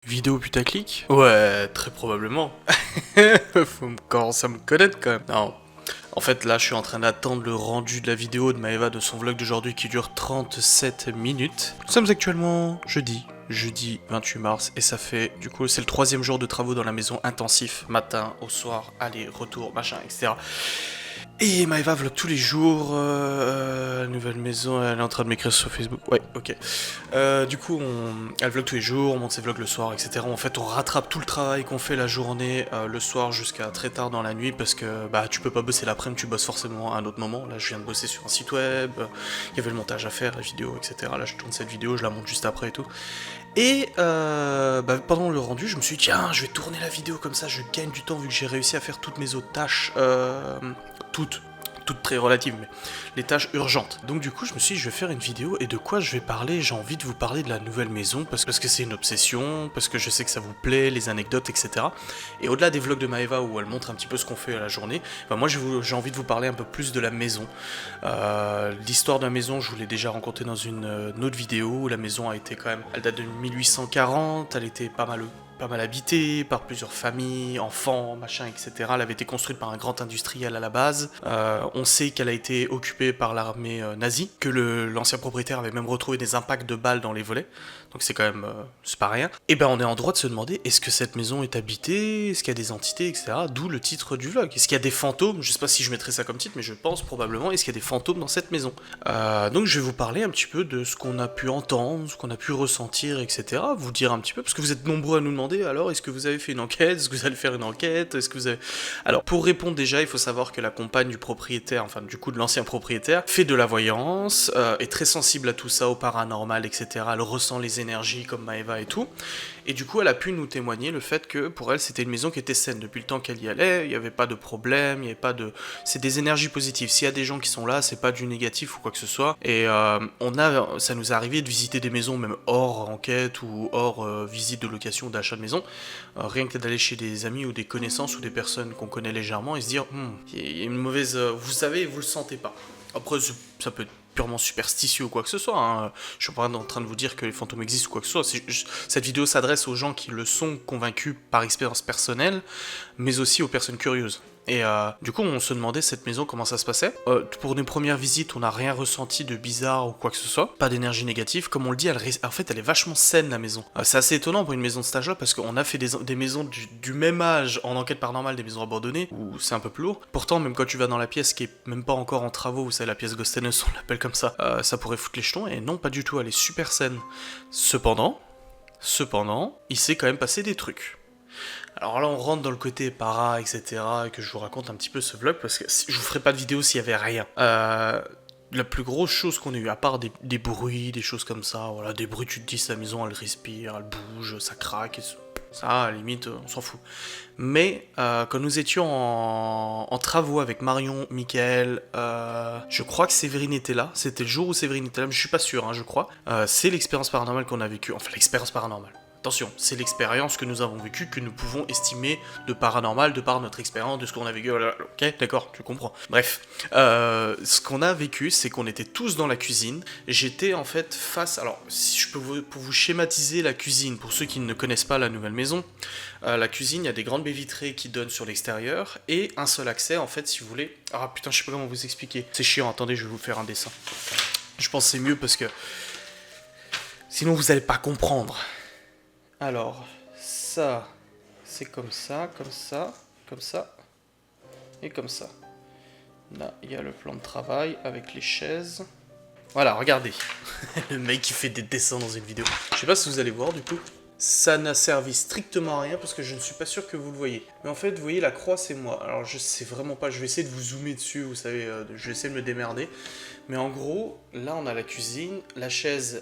Vidéo putaclic? Ouais, très probablement. Faut commencer à me connaître quand même. Non. En fait, là, je suis en train d'attendre le rendu de la vidéo de Maeva de son vlog d'aujourd'hui qui dure 37 minutes. Nous sommes actuellement jeudi 28 mars, et ça fait, du coup, c'est le 3e jour de travaux dans la maison intensif, matin, au soir, aller, retour, machin, etc. Et Maeva vlog tous les jours, nouvelle maison, elle est en train de m'écrire sur Facebook, ouais, ok. Du coup, elle vlog tous les jours, on monte ses vlogs le soir, etc. En fait, on rattrape tout le travail qu'on fait la journée, le soir jusqu'à très tard dans la nuit, parce que bah tu peux pas bosser l'après-midi, tu bosses forcément à un autre moment. Là, je viens de bosser sur un site web, il y avait le montage à faire, la vidéo, etc. Là, je tourne cette vidéo, je la monte juste après et tout. Et pendant le rendu, je me suis dit, tiens, je vais tourner la vidéo comme ça, je gagne du temps vu que j'ai réussi à faire toutes mes autres tâches, toutes très relatives, mais les tâches urgentes. Donc du coup, je me suis dit, je vais faire une vidéo, et de quoi je vais parler? J'ai envie de vous parler de la nouvelle maison, parce que c'est une obsession, parce que je sais que ça vous plaît, les anecdotes, etc. Et au-delà des vlogs de Maeva, où elle montre un petit peu ce qu'on fait à la journée, moi j'ai envie de vous parler un peu plus de la maison. L'histoire de la maison, je vous l'ai déjà raconté dans une autre vidéo, où la maison a été quand même, elle date de 1840, elle était pas mal habitée par plusieurs familles, enfants, machin, etc. Elle avait été construite par un grand industriel à la base. On sait qu'elle a été occupée par l'armée nazie, que l'ancien propriétaire avait même retrouvé des impacts de balles dans les volets. Donc c'est quand même, c'est pas rien. Et ben on est en droit de se demander, est-ce que cette maison est habitée? Est-ce qu'il y a des entités, etc. D'où le titre du vlog. Est-ce qu'il y a des fantômes? Je sais pas si je mettrais ça comme titre, mais je pense probablement, est-ce qu'il y a des fantômes dans cette maison? Donc je vais vous parler un petit peu de ce qu'on a pu entendre, ce qu'on a pu ressentir, etc. Vous dire un petit peu, parce que vous êtes nombreux à nous demander, alors est-ce que vous avez fait une enquête? Est-ce que vous allez faire une enquête? Est-ce que vous avez... Alors pour répondre déjà, il faut savoir que la compagne du propriétaire, enfin du coup de l'ancien propriétaire, fait de la voyance, est très sensible à tout ça, au paranormal, etc. Elle ressent les énergies comme Maeva et tout. Et du coup, elle a pu nous témoigner le fait que pour elle, c'était une maison qui était saine. Depuis le temps qu'elle y allait, il n'y avait pas de problème, il n'y avait pas de... C'est des énergies positives. S'il y a des gens qui sont là, c'est pas du négatif ou quoi que ce soit. Et ça nous est arrivé de visiter des maisons, même hors enquête ou hors visite de location, d'achat de maison. Rien que d'aller chez des amis ou des connaissances ou des personnes qu'on connaît légèrement et se dire, il y a une mauvaise... vous savez, vous le sentez pas. Après, ça peut être purement superstitieux ou quoi que ce soit, hein. Je suis pas en train de vous dire que les fantômes existent ou quoi que ce soit. Cette vidéo s'adresse aux gens qui le sont convaincus par expérience personnelle, mais aussi aux personnes curieuses. Et du coup, on se demandait cette maison, comment ça se passait. Pour une première visite, on n'a rien ressenti de bizarre ou quoi que ce soit. Pas d'énergie négative. Comme on le dit, en fait, elle est vachement saine, la maison. C'est assez étonnant pour une maison de cet âge-là, parce qu'on a fait des maisons du même âge en enquête paranormale, des maisons abandonnées, où c'est un peu plus lourd. Pourtant, même quand tu vas dans la pièce qui est même pas encore en travaux, vous savez, la pièce Ghost House, on l'appelle comme ça, ça pourrait foutre les jetons, et non, pas du tout, elle est super saine. Cependant, il s'est quand même passé des trucs. Alors là, on rentre dans le côté para, etc., et que je vous raconte un petit peu ce vlog, parce que je vous ferai pas de vidéo s'il y avait rien. La plus grosse chose qu'on a eu, à part des bruits, des choses comme ça, voilà, des bruits, tu te dis, sa maison, elle respire, elle bouge, ça craque, ça, à la limite, on s'en fout. Mais quand nous étions en travaux avec Marion, Michael, je crois que Séverine était là, c'était le jour où Séverine était là, mais je suis pas sûr, hein, je crois. C'est l'expérience paranormale qu'on a vécue, enfin l'expérience paranormale. Attention, c'est l'expérience que nous avons vécue, que nous pouvons estimer de paranormal, de par notre expérience, de ce qu'on a vécu, voilà, ok, d'accord, tu comprends. Bref, ce qu'on a vécu, c'est qu'on était tous dans la cuisine, j'étais en fait face, alors, si je peux pour vous schématiser la cuisine, pour ceux qui ne connaissent pas la nouvelle maison, la cuisine, il y a des grandes baies vitrées qui donnent sur l'extérieur, et un seul accès, en fait, si vous voulez... Ah putain, je sais pas comment vous expliquer, c'est chiant, attendez, je vais vous faire un dessin. Je pense que c'est mieux parce que... Sinon vous allez pas comprendre. Alors, ça, c'est comme ça, comme ça, comme ça, et comme ça. Là, il y a le plan de travail avec les chaises. Voilà, regardez. Le mec qui fait des dessins dans une vidéo. Je sais pas si vous allez voir du coup. Ça n'a servi strictement à rien parce que je ne suis pas sûr que vous le voyez. Mais en fait, vous voyez, la croix, c'est moi. Alors, je sais vraiment pas, je vais essayer de vous zoomer dessus, vous savez, je vais essayer de me démerder. Mais en gros, là, on a la cuisine, les chaises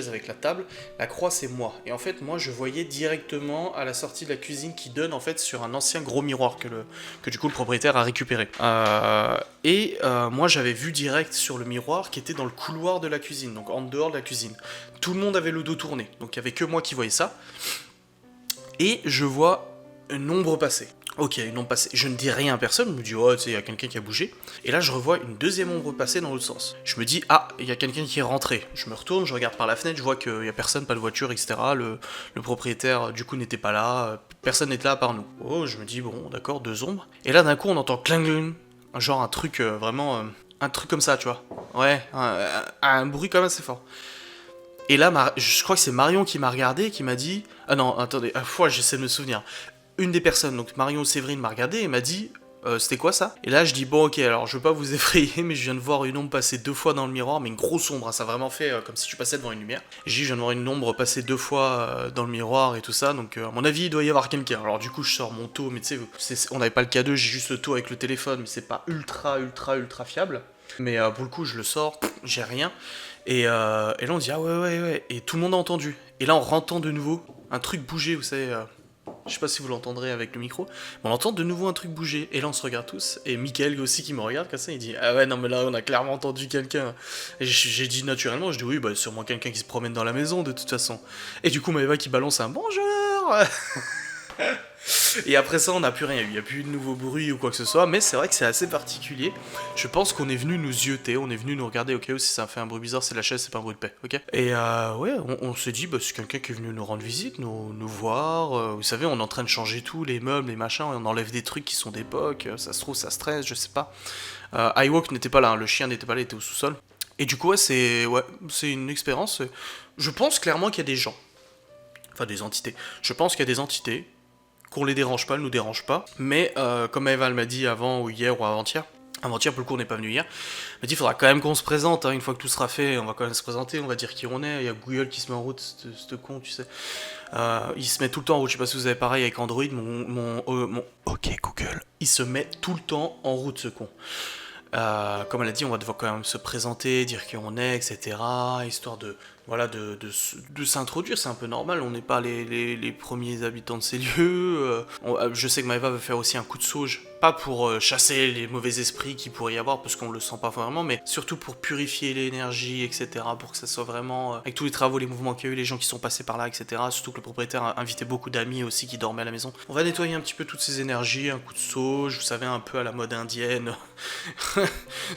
avec la table. La croix, c'est moi. Et en fait, moi, je voyais directement à la sortie de la cuisine qui donne, en fait, sur un ancien gros miroir que du coup, le propriétaire a récupéré. Moi, j'avais vu direct sur le miroir qui était dans le couloir de la cuisine, donc en dehors de la cuisine. Tout le monde avait le dos tourné, donc il n'y avait que moi qui voyais ça. Et je vois une ombre passer. Ok, une ombre passée. Je ne dis rien à personne, je me dis, oh, tu sais, il y a quelqu'un qui a bougé. Et là, je revois une deuxième ombre passer dans l'autre sens. Je me dis, ah, il y a quelqu'un qui est rentré. Je me retourne, je regarde par la fenêtre, je vois qu'il y a personne, pas de voiture, etc. Le propriétaire, du coup, n'était pas là. Personne n'était là à part nous. Oh, je me dis, bon, d'accord, deux ombres. Et là, d'un coup, on entend cling cling. Genre un truc vraiment. Un truc comme ça, tu vois. Ouais, un bruit quand même assez fort. Et là, je crois que c'est Marion qui m'a regardé et qui m'a dit. Ah non, attendez, à fois, j'essaie de me souvenir. Une des personnes, donc Marion ou Séverine, m'a regardé et m'a dit c'était quoi ça? Et là je dis bon ok, alors je veux pas vous effrayer, mais je viens de voir une ombre passer deux fois dans le miroir, mais une grosse ombre, hein, ça a vraiment fait comme si tu passais devant une lumière. J'ai dit je viens de voir une ombre passer deux fois dans le miroir et tout ça, donc à mon avis il doit y avoir quelqu'un. Alors du coup je sors mon taux, mais tu sais, on n'avait pas le K2, j'ai juste le taux avec le téléphone, mais c'est pas ultra fiable. Mais pour le coup je le sors, j'ai rien. Et là on dit ah ouais, et tout le monde a entendu. Et là on entend de nouveau un truc bouger, vous savez. Je sais pas si vous l'entendrez avec le micro, mais on entend de nouveau un truc bouger. Et là, on se regarde tous. Et Mickaël aussi qui me regarde comme ça, il dit ah ouais, non, mais là, on a clairement entendu quelqu'un. Et j'ai dit naturellement, je dis oui, bah, sûrement quelqu'un qui se promène dans la maison de toute façon. Et du coup, Maëva qui balance un bonjour. Et après ça, on n'a plus rien eu. Il n'y a plus eu de nouveau bruit ou quoi que ce soit. Mais c'est vrai que c'est assez particulier. Je pense qu'on est venu nous zioter. On est venu nous regarder au cas où si ça fait un bruit bizarre, c'est la chaise, c'est pas un bruit de paix. Ok. Et ouais, on s'est dit, bah, c'est quelqu'un qui est venu nous rendre visite, nous voir. Vous savez, on est en train de changer tout, les meubles, les machins. Et on enlève des trucs qui sont d'époque. Ça se trouve, ça stresse, je sais pas. iWalk n'était pas là. Hein, le chien n'était pas là, il était au sous-sol. Et du coup, c'est une expérience. Je pense clairement qu'il y a des gens. Enfin, des entités. Je pense qu'il y a des entités qu'on les dérange pas, elles nous dérange pas. Mais comme Eva m'a dit avant, ou hier, ou avant-hier, pour le coup on n'est pas venu hier, elle m'a dit il faudra quand même qu'on se présente, hein, une fois que tout sera fait, on va quand même se présenter, on va dire qui on est. Il y a Google qui se met en route, ce con, tu sais. Il se met tout le temps en route, je sais pas si vous avez pareil avec Android, mon OK Google, il se met tout le temps en route ce con. Comme elle a dit, on va devoir quand même se présenter, dire qui on est, etc. Histoire de, voilà, de s'introduire, c'est un peu normal, on n'est pas les premiers habitants de ces lieux. Je sais que Maëva veut faire aussi un coup de sauge, pas pour chasser les mauvais esprits qu'il pourrait y avoir, parce qu'on le sent pas vraiment, mais surtout pour purifier l'énergie, etc. Pour que ça soit vraiment, avec tous les travaux, les mouvements qu'il y a eu, les gens qui sont passés par là, etc. Surtout que le propriétaire a invité beaucoup d'amis aussi qui dormaient à la maison. On va nettoyer un petit peu toutes ces énergies, un coup de sauge, vous savez, un peu à la mode indienne.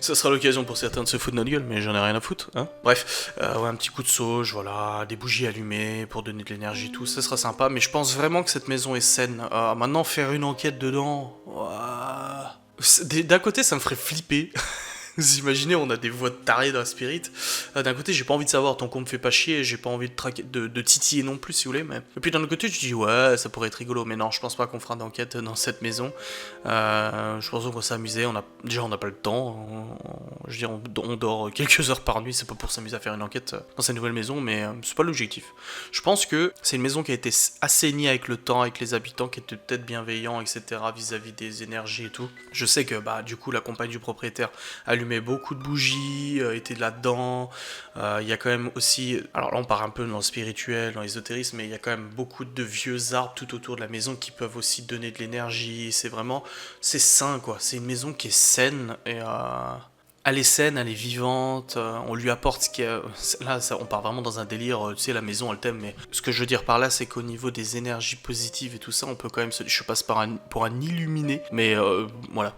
Ça sera l'occasion pour certains de se foutre de notre gueule, mais j'en ai rien à foutre, hein. Bref, ouais, un petit coup de sauge, voilà, des bougies allumées pour donner de l'énergie, tout, ça sera sympa, mais je pense vraiment que cette maison est saine. Maintenant, faire une enquête dedans, d'un côté, ça me ferait flipper. Vous imaginez, on a des voix de tarés dans la spirit. D'un côté, j'ai pas envie de savoir, tant qu'on me fait pas chier, j'ai pas envie de titiller non plus, si vous voulez. Mais... Et puis d'un autre côté, je dis, ouais, ça pourrait être rigolo. Mais non, je pense pas qu'on fera d'enquête dans cette maison. Je pense qu'on va s'amuser. Déjà, on n'a pas le temps. Je veux dire, on dort quelques heures par nuit. C'est pas pour s'amuser à faire une enquête dans cette nouvelle maison, mais c'est pas l'objectif. Je pense que c'est une maison qui a été assainie avec le temps, avec les habitants, qui étaient peut-être bienveillants, etc. vis-à-vis des énergies et tout. Je sais que, bah, du coup, la compagne du propriétaire allumait beaucoup de bougies, était là-dedans. Il y a quand même aussi, alors là on part un peu dans le spirituel, dans l'ésotérisme, mais il y a quand même beaucoup de vieux arbres tout autour de la maison qui peuvent aussi donner de l'énergie. C'est sain quoi. C'est une maison qui est saine et elle est saine, elle est vivante, on lui apporte ce qu'il y a... Là, on part vraiment dans un délire, tu sais, la maison, elle t'aime, mais ce que je veux dire par là, c'est qu'au niveau des énergies positives et tout ça, on peut quand même se... Je passe pour un illuminé, mais voilà.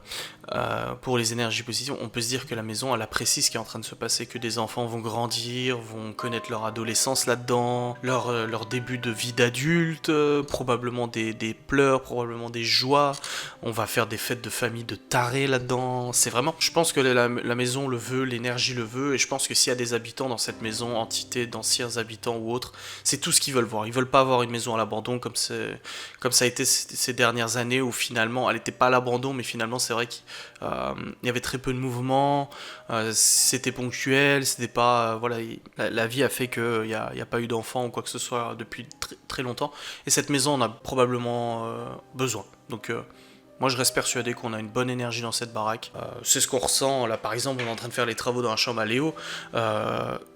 Pour les énergies positives, on peut se dire que la maison, elle apprécie ce qui est en train de se passer, que des enfants vont grandir, vont connaître leur adolescence là-dedans, leur début de vie d'adulte, probablement des pleurs, probablement des joies, on va faire des fêtes de famille de tarés là-dedans, c'est vraiment... Je pense que la maison le veut, l'énergie le veut, et je pense que s'il y a des habitants dans cette maison, entités, d'anciens habitants ou autres, c'est tout ce qu'ils veulent voir. Ils veulent pas avoir une maison à l'abandon comme ça a été ces dernières années où finalement, elle n'était pas à l'abandon, mais finalement c'est vrai qu'il y avait très peu de mouvement, c'était ponctuel, c'était pas... voilà, la vie a fait qu'il n'y a pas eu d'enfants ou quoi que ce soit depuis très longtemps, et cette maison en a probablement besoin. Donc... moi je reste persuadé qu'on a une bonne énergie dans cette baraque. C'est ce qu'on ressent. Là par exemple on est en train de faire les travaux dans la chambre à Léo.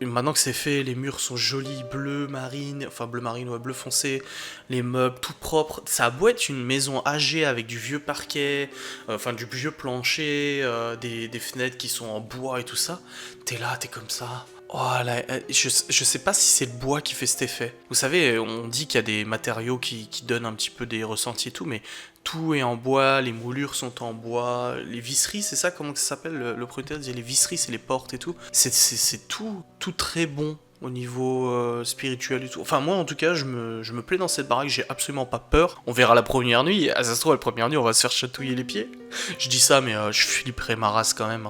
Maintenant que c'est fait, les murs sont jolis, bleu marine, enfin bleu marine, ouais, bleu foncé, les meubles tout propres. Ça a beau être une maison âgée avec du vieux parquet, enfin du vieux plancher, des fenêtres qui sont en bois et tout ça. T'es là, t'es comme ça. Oh là, je sais pas si c'est le bois qui fait cet effet. Vous savez, on dit qu'il y a des matériaux qui donnent un petit peu des ressentis et tout, mais tout est en bois, les moulures sont en bois, les visseries, c'est ça, comment ça s'appelle? Le propriétaire disait les visseries, c'est les portes et tout. C'est tout très bon au niveau spirituel et tout. Enfin, moi, en tout cas, je me plais dans cette baraque, j'ai absolument pas peur. On verra la première nuit, ça se trouve, la première nuit, on va se faire chatouiller les pieds. Je dis ça, mais je flipperai ma race quand même.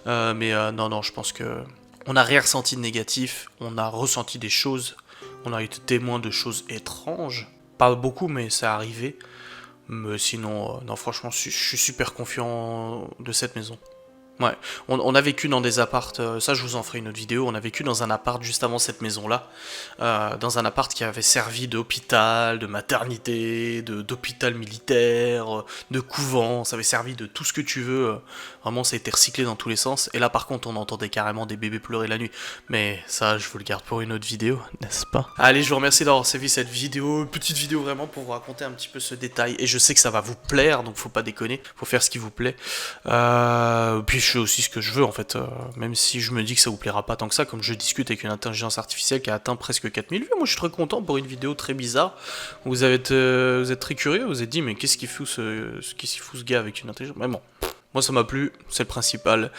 Hein. Non, je pense que... On n'a rien ressenti de négatif, on a ressenti des choses, on a été témoin de choses étranges. Pas beaucoup, mais ça arrivé. Mais sinon, non, franchement, je suis super confiant de cette maison. Ouais, on a vécu dans des apparts, ça je vous en ferai une autre vidéo, on a vécu dans un appart juste avant cette maison-là, dans un appart qui avait servi d'hôpital, de maternité, d'hôpital militaire, de couvent, ça avait servi de tout ce que tu veux, vraiment ça a été recyclé dans tous les sens, et là par contre on entendait carrément des bébés pleurer la nuit, mais ça je vous le garde pour une autre vidéo, n'est-ce pas? Allez, je vous remercie d'avoir suivi cette vidéo, petite vidéo vraiment pour vous raconter un petit peu ce détail, et je sais que ça va vous plaire, donc faut pas déconner, faut faire ce qui vous plaît, puis je fais aussi ce que je veux en fait, même si je me dis que ça vous plaira pas tant que ça, comme je discute avec une intelligence artificielle qui a atteint presque 4000 vues, moi je suis très content pour une vidéo très bizarre, vous êtes très curieux, vous êtes dit mais qu'est-ce qu'il fout ce gars avec une intelligence, mais bon, moi ça m'a plu, c'est le principal.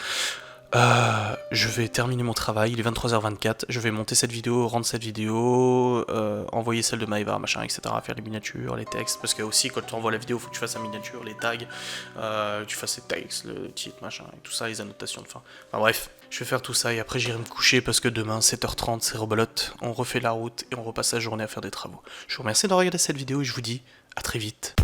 Je vais terminer mon travail, il est 23h24, je vais monter cette vidéo, rendre cette vidéo, envoyer celle de Maeva, machin, etc., faire les miniatures, les textes, parce que aussi quand tu envoies la vidéo, faut que tu fasses la miniature, les tags, tu fasses les textes, le titre, machin, et tout ça, les annotations de fin. Enfin bref, je vais faire tout ça et après j'irai me coucher parce que demain, 7h30, c'est rebelote, on refait la route et on repasse la journée à faire des travaux. Je vous remercie de regarder cette vidéo et je vous dis à très vite.